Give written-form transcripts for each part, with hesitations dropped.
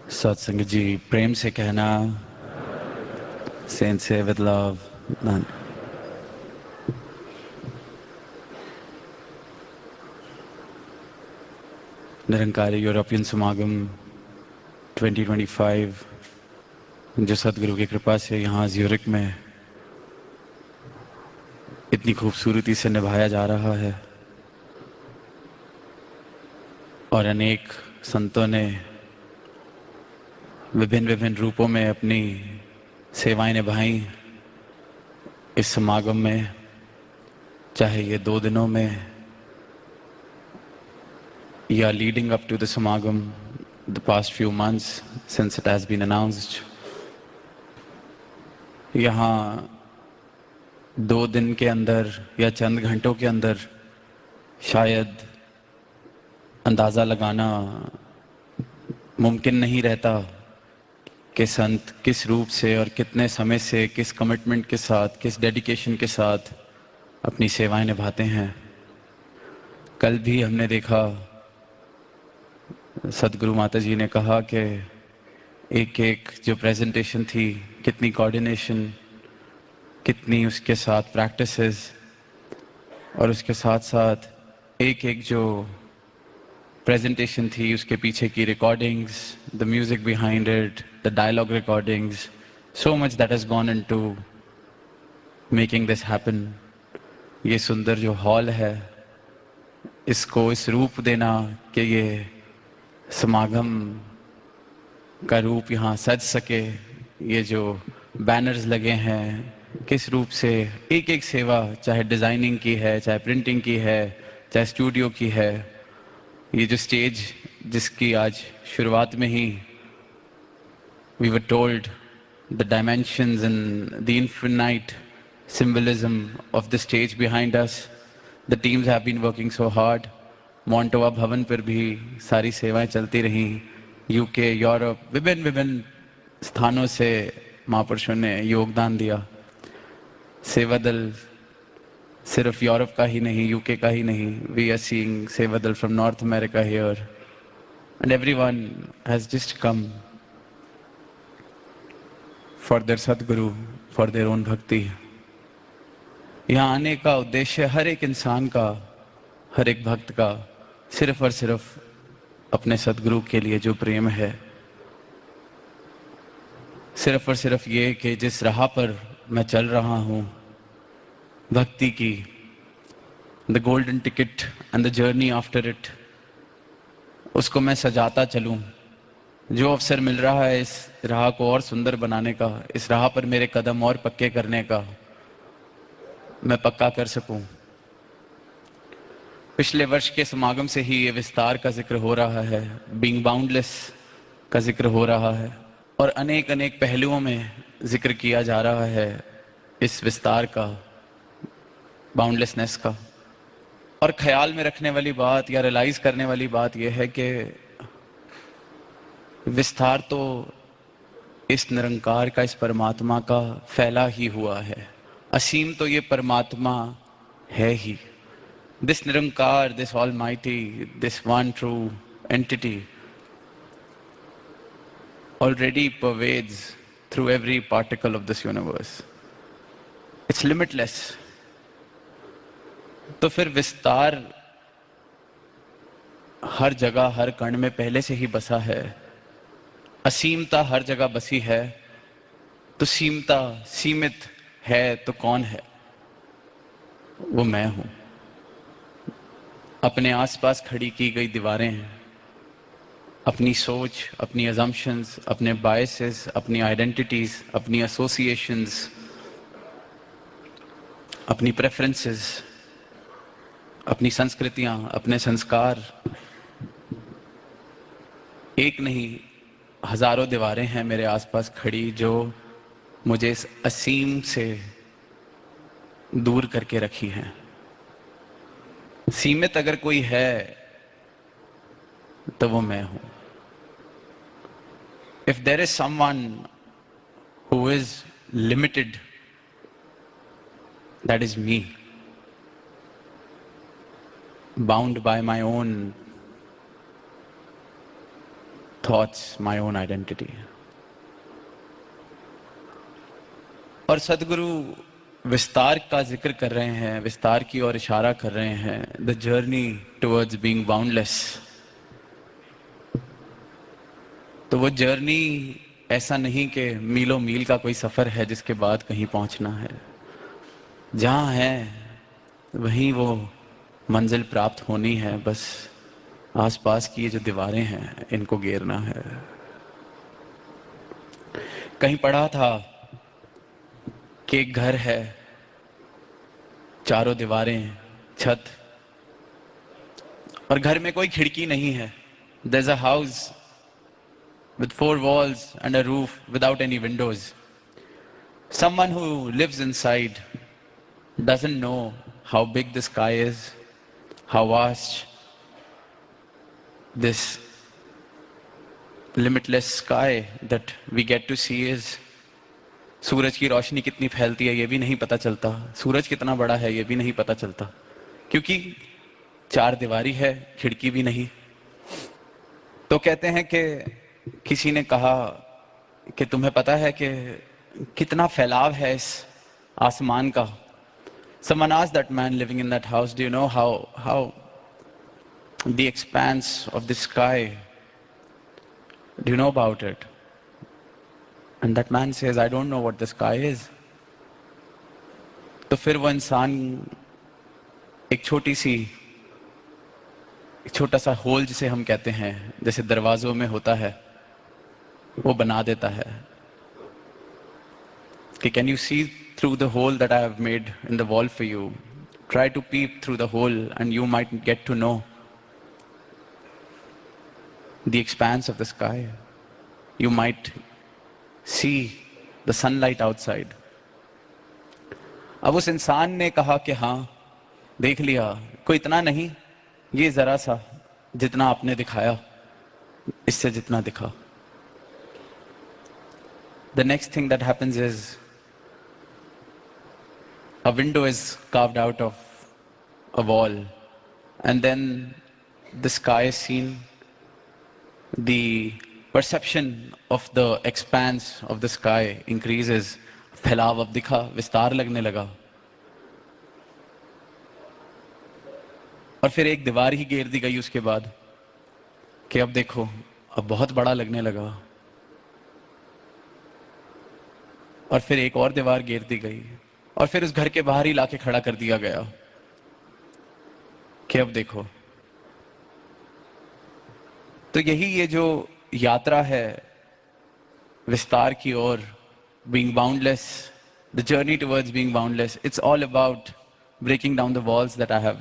सत्संग जी प्रेम से कहना, सेंट से विद लव। निरंकारी यूरोपियन समागम 2025 जो सदगुरु की कृपा से यहाँ ज्यूरिक में इतनी खूबसूरती से निभाया जा रहा है और अनेक संतों ने विभिन्न विभिन्न रूपों में अपनी सेवाएं निभाई इस समागम में, चाहे ये 2 दिनों में या leading up to the samagam the past few months since it has been announced. यहाँ 2 दिन के अंदर या चंद घंटों के अंदर शायद अंदाज़ा लगाना मुमकिन नहीं रहता कि संत किस रूप से और कितने समय से, किस कमिटमेंट के साथ, किस डेडिकेशन के साथ अपनी सेवाएं निभाते हैं। कल भी हमने देखा, सदगुरु माता जी ने कहा कि एक एक जो प्रेजेंटेशन थी, कितनी कोऑर्डिनेशन, कितनी उसके साथ प्रैक्टिसेस और उसके साथ साथ एक एक जो प्रेजेंटेशन थी उसके पीछे की recordings, the music behind it, the dialogue recordings, so much that has gone into making this happen. ये सुंदर जो हॉल है, इसको इस रूप देना कि ये समागम का रूप यहाँ सज सके, ये जो बैनर्स लगे हैं, किस रूप से एक एक सेवा, चाहे डिज़ाइनिंग की है, चाहे प्रिंटिंग की है, चाहे स्टूडियो की है, ये जो स्टेज जिसकी आज शुरुआत में ही we were told the dimensions and the infinite symbolism of the stage behind us, the teams have been working so hard. मोंटोवा भवन पर भी सारी सेवाएं चलती रहीं, यूके, यूरोप, विभिन्न विभिन्न स्थानों से महापुरुषों ने योगदान दिया। सेवा दल सिर्फ यूरोप का ही नहीं, यूके का ही नहीं, वी आर सीइंग सेवा दल from north America here and everyone has just come for their सदगुरु, फॉर देयर ओन भक्ति। यहाँ आने का उद्देश्य हर एक इंसान का, हर एक भक्त का सिर्फ और सिर्फ अपने सदगुरु के लिए जो प्रेम है, सिर्फ और सिर्फ ये कि जिस राह पर मैं चल रहा हूँ भक्ति की, the golden ticket and the journey after it, उसको मैं सजाता चलूँ। जो अवसर मिल रहा है इस राह को और सुंदर बनाने का, इस राह पर मेरे कदम और पक्के करने का, मैं पक्का कर सकूँ। पिछले वर्ष के समागम से ही ये विस्तार का जिक्र हो रहा है, बीइंग बाउंडलेस का जिक्र हो रहा है और अनेक अनेक पहलुओं में जिक्र किया जा रहा है इस विस्तार का, बाउंडलेसनेस का। और ख्याल में रखने वाली बात या रियलाइज करने वाली बात यह है कि विस्तार तो इस निरंकार का, इस परमात्मा का फैला ही हुआ है। असीम तो ये परमात्मा है ही। This Nirankar, this Almighty, this one true entity already pervades through every particle of this universe. It's limitless. तो फिर विस्तार हर जगह, हर कण में पहले से ही बसा है। असीमता हर जगह बसी है, तो सीमता, सीमित है तो कौन है? वो मैं हूं। अपने आसपास खड़ी की गई दीवारें हैं, अपनी सोच, अपनी अजम्पशंस, अपने बायसेस, अपनी आइडेंटिटीज, अपनी एसोसिएशंस, अपनी प्रेफरेंसेस, अपनी संस्कृतियां, अपने संस्कार, एक नहीं हजारों दीवारें हैं मेरे आसपास खड़ी जो मुझे इस असीम से दूर करके रखी हैं। सीमित अगर कोई है तो वो मैं हूं। If there is someone who is limited, that is me, bound by my own thoughts, my own identity. और सदगुरु विस्तार का जिक्र कर रहे हैं, विस्तार की ओर इशारा कर रहे हैं, the journey towards being boundless. तो वो जर्नी ऐसा नहीं कि मीलों मील का कोई सफर है जिसके बाद कहीं पहुंचना है। जहां है वहीं वो मंजिल प्राप्त होनी है, बस आसपास की ये जो दीवारें हैं इनको घेरना है। कहीं पढ़ा था कि एक घर है, चारों दीवारें, छत, और घर में कोई खिड़की नहीं है। There's a house with 4 walls and a roof without any windows. Someone who lives inside doesn't know how big the sky is, how vast this limitless sky that we get to see is. सूरज की रोशनी कितनी फैलती है ये भी नहीं पता चलता, सूरज कितना बड़ा है ये भी नहीं पता चलता, क्योंकि 4 दीवारी है, खिड़की भी नहीं। तो कहते हैं कि किसी ने कहा कि तुम्हें पता है कि कितना फैलाव है इस आसमान का। Someone asked that man living in that house, do you know how the expanse of the sky, do you know about it? And that man says, I don't know what the sky is. तो फिर वो इंसान एक छोटा सा whole जिसे हम कहते हैं, जैसे दरवाजों में होता है, वो बना देता है कि can you see through the hole that I have made in the wall for you? Try to peep through the hole and you might get to know the expanse of the sky. You might see the sunlight outside. अब उस इंसान ने कहा कि हाँ देख लिया, कोई इतना नहीं, ये जरा सा जितना आपने दिखाया, इससे जितना दिखा। The next thing that happens is a window is carved out of a wall and then the sky is seen. The perception of the expanse of the sky increases. फैलाव अब दिखा, विस्तार लगने लगा। और फिर एक दीवार ही घेर दी गई उसके बाद कि अब देखो, अब बहुत बड़ा लगने लगा। और फिर एक और दीवार घेर दी गई और फिर उस घर के बाहर ही लाके खड़ा कर दिया गया कि अब देखो। तो यही ये जो यात्रा है विस्तार की ओर, being boundless, the journey towards being boundless, it's all about breaking down the walls that I have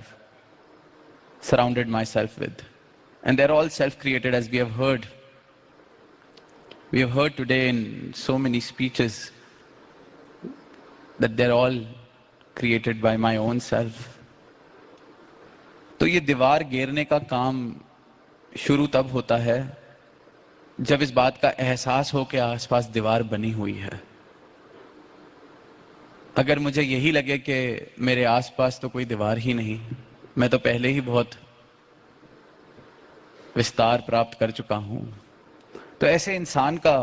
surrounded myself with. And they're all self-created, as we have heard. We have heard today in so many speeches that they're all created by my own self. तो ये दीवार घेरने का काम शुरू तब होता है जब इस बात का एहसास हो कि आसपास दीवार बनी हुई है। अगर मुझे यही लगे कि मेरे आसपास तो कोई दीवार ही नहीं, मैं तो पहले ही बहुत विस्तार प्राप्त कर चुका हूं, तो ऐसे इंसान का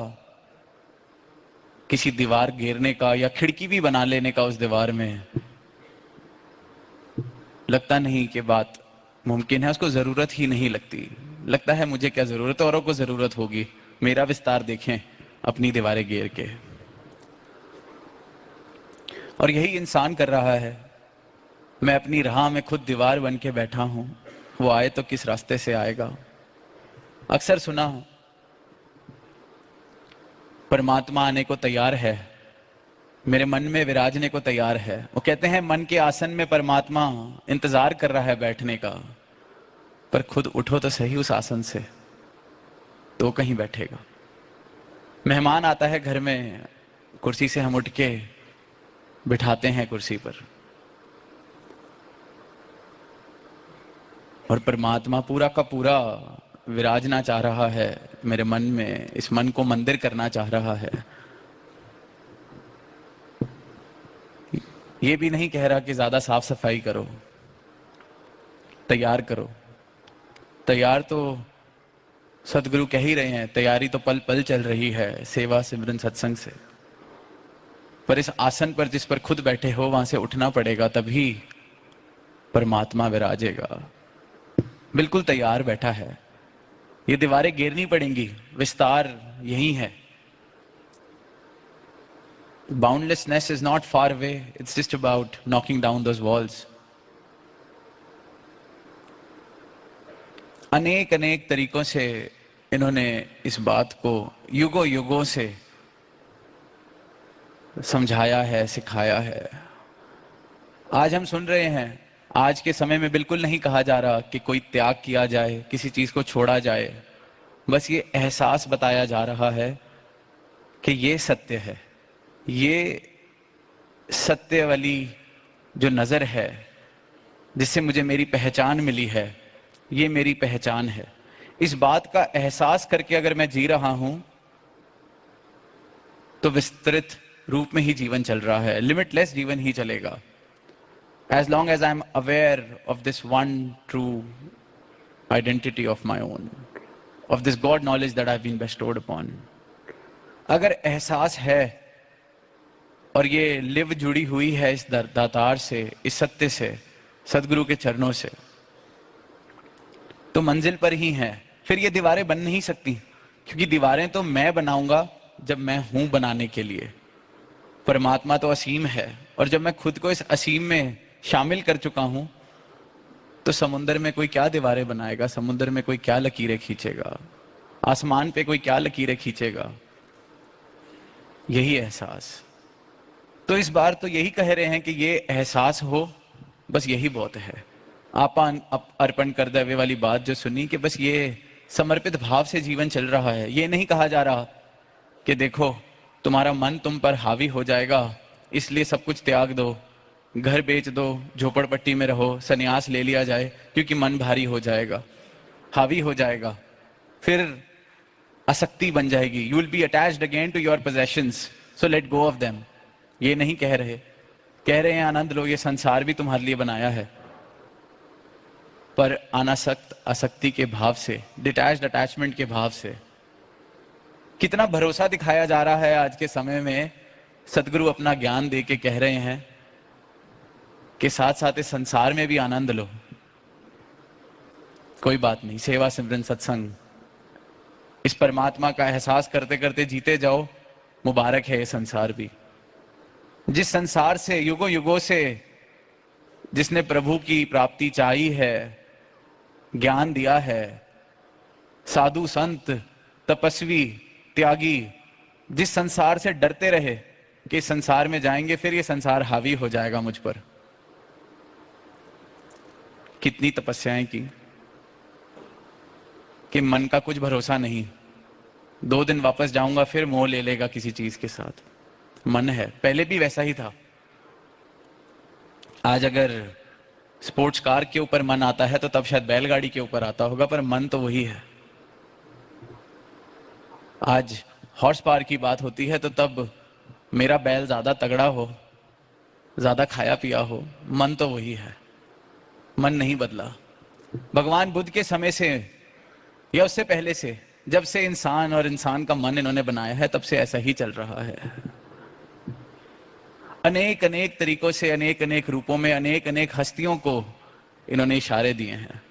किसी दीवार घेरने का या खिड़की भी बना लेने का उस दीवार में लगता नहीं कि बात मुमकिन है। उसको जरूरत ही नहीं लगती। लगता है मुझे क्या जरूरत है, औरों को जरूरत होगी, मेरा विस्तार देखें अपनी दीवारें घेर के। और यही इंसान कर रहा है। मैं अपनी राह में खुद दीवार बन के बैठा हूं, वो आए तो किस रास्ते से आएगा। अक्सर सुना परमात्मा आने को तैयार है, मेरे मन में विराजने को तैयार है। वो कहते हैं मन के आसन में परमात्मा इंतजार कर रहा है बैठने का, पर खुद उठो तो सही उस आसन से, तो कहीं बैठेगा। मेहमान आता है घर में, कुर्सी से हम उठ के बिठाते हैं कुर्सी पर, और परमात्मा पूरा का पूरा विराजना चाह रहा है मेरे मन में, इस मन को मंदिर करना चाह रहा है। ये भी नहीं कह रहा कि ज्यादा साफ सफाई करो, तैयार करो। तैयार तो सदगुरु कह ही रहे हैं, तैयारी तो पल पल चल रही है सेवा सिमरन सत्संग से, पर इस आसन पर जिस पर खुद बैठे हो वहां से उठना पड़ेगा, तभी परमात्मा विराजेगा। बिल्कुल तैयार बैठा है, ये दीवारें घेरनी पड़ेंगी, विस्तार यही है। Boundlessness is not far away, it's just about knocking down those walls. अनेक अनेक तरीकों से इन्होंने इस बात को युगों युगों से समझाया है, सिखाया है। आज हम सुन रहे हैं, आज के समय में बिल्कुल नहीं कहा जा रहा कि कोई त्याग किया जाए, किसी चीज को छोड़ा जाए, बस ये एहसास बताया जा रहा है कि ये सत्य है, ये सत्य वाली जो नजर है जिससे मुझे मेरी पहचान मिली है, ये मेरी पहचान है। इस बात का एहसास करके अगर मैं जी रहा हूं तो विस्तृत रूप में ही जीवन चल रहा है, लिमिटलेस जीवन ही चलेगा। As long as I'm aware of this one true identity of my own, of this God knowledge that I've been bestowed upon. अगर एहसास है और ये लिव जुड़ी हुई है इस दातार से, इस सत्य से, सदगुरु के चरणों से, तो मंजिल पर ही है। फिर ये दीवारें बन नहीं सकती, क्योंकि दीवारें तो मैं बनाऊंगा जब मैं हूं बनाने के लिए। परमात्मा तो असीम है, और जब मैं खुद को इस असीम में शामिल कर चुका हूं तो समुद्र में कोई क्या दीवारें बनाएगा, समुद्र में कोई क्या लकीरें खींचेगा, आसमान पे कोई क्या लकीरें खींचेगा। यही एहसास। तो इस बार तो यही कह रहे हैं कि ये एहसास हो, बस यही बहुत है। आपा अर्पण कर देवे वाली बात जो सुनी कि बस ये समर्पित भाव से जीवन चल रहा है। ये नहीं कहा जा रहा कि देखो तुम्हारा मन तुम पर हावी हो जाएगा इसलिए सब कुछ त्याग दो, घर बेच दो, झोपड़पट्टी में रहो, सन्यास ले लिया जाए क्योंकि मन भारी हो जाएगा, हावी हो जाएगा, फिर आसक्ति बन जाएगी। You will be attached again to your possessions, so let go of them. ये नहीं कह रहे हैं आनंद लो, ये संसार भी तुम्हारे लिए बनाया है, पर अनासक्त आसक्ति के भाव से, डिटैच्ड अटैचमेंट के भाव से। कितना भरोसा दिखाया जा रहा है आज के समय में। सदगुरु अपना ज्ञान दे के कह रहे हैं कि साथ साथ इस संसार में भी आनंद लो, कोई बात नहीं, सेवा सिमरन सत्संग, इस परमात्मा का एहसास करते करते जीते जाओ। मुबारक है ये संसार भी, जिस संसार से युगों युगों से जिसने प्रभु की प्राप्ति चाही है, ज्ञान दिया है, साधु संत तपस्वी त्यागी जिस संसार से डरते रहे कि इस संसार में जाएंगे फिर ये संसार हावी हो जाएगा मुझ पर। कितनी तपस्याएं की कि मन का कुछ भरोसा नहीं, 2 दिन वापस जाऊंगा फिर मोह ले लेगा किसी चीज के साथ। मन है, पहले भी वैसा ही था। आज अगर स्पोर्ट्स कार के ऊपर मन आता है तो तब शायद बैलगाड़ी के ऊपर आता होगा, पर मन तो वही है। आज हॉर्स पावर की बात होती है तो तब मेरा बैल ज्यादा तगड़ा हो, ज्यादा खाया पिया हो, मन तो वही है, मन नहीं बदला। भगवान बुद्ध के समय से या उससे पहले से, जब से इंसान और इंसान का मन इन्होंने बनाया है, तब से ऐसा ही चल रहा है। अनेक अनेक तरीकों से, अनेक अनेक रूपों में, अनेक अनेक हस्तियों को इन्होंने इशारे दिए हैं।